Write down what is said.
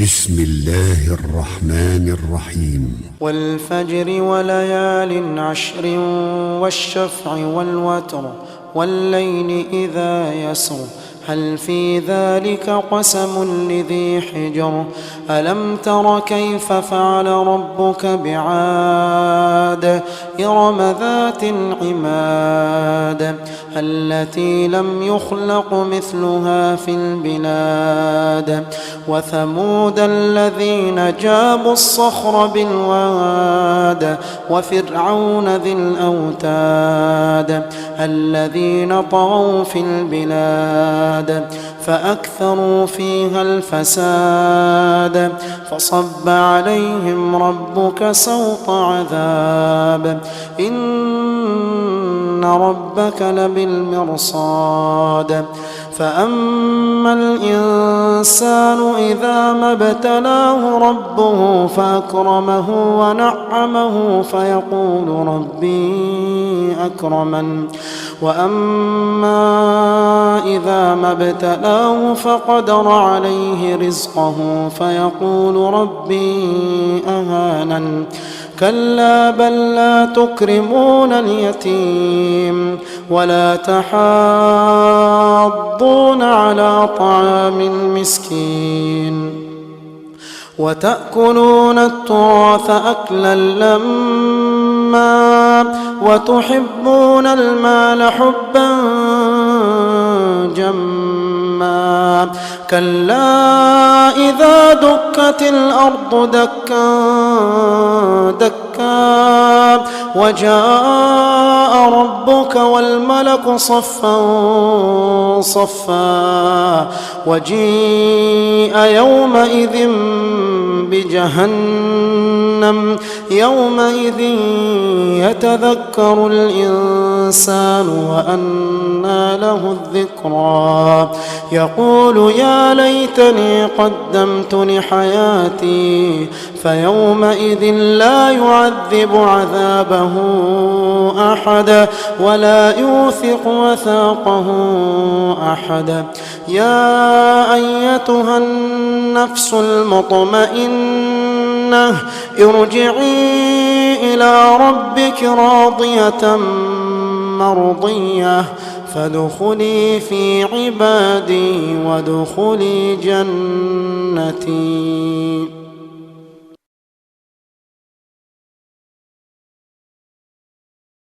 بسم الله الرحمن الرحيم والفجر وليال عشر والشفع والوتر والليل إذا يسر هل في ذلك قسم لذي حجر ألم تر كيف فعل ربك بعاد إرم ذات العماد التي لم يخلق مثلها في البلاد وثمود الذين جابوا الصخر بالواد وفرعون ذي الأوتاد الذين طغوا في البلاد فأكثروا فيها الفساد فصب عليهم ربك سوط عذاب إن ربك لبالمرصاد فأما الإنسان إذا ما ابتلاه ربه فأكرمه ونعمه فيقول ربي أكرمن وأما إذا ما ابتلاه فقدر عليه رزقه فيقول ربي أهانن كلا بل لا تكرمون اليتيم ولا تحاضون على طعام المسكين وتأكلون التراث أكلا لما وتحبون المال حبا جما كلا إذا دكت الأرض دكا دكا وجاء ربك والملك صفا صفا وجيء يومئذ بجهنم يومئذ يتذكر الإنسان وأنى له الذكرى يقول يا ليتني قدمت لحياتي فيومئذ لا يعذب عذابه أحد ولا يوثق وثاقه أحد يا أيتها النفس المطمئنة ارجعي إلى ربك راضية مرضية فادخلي في عبادي وادخلي جنتي.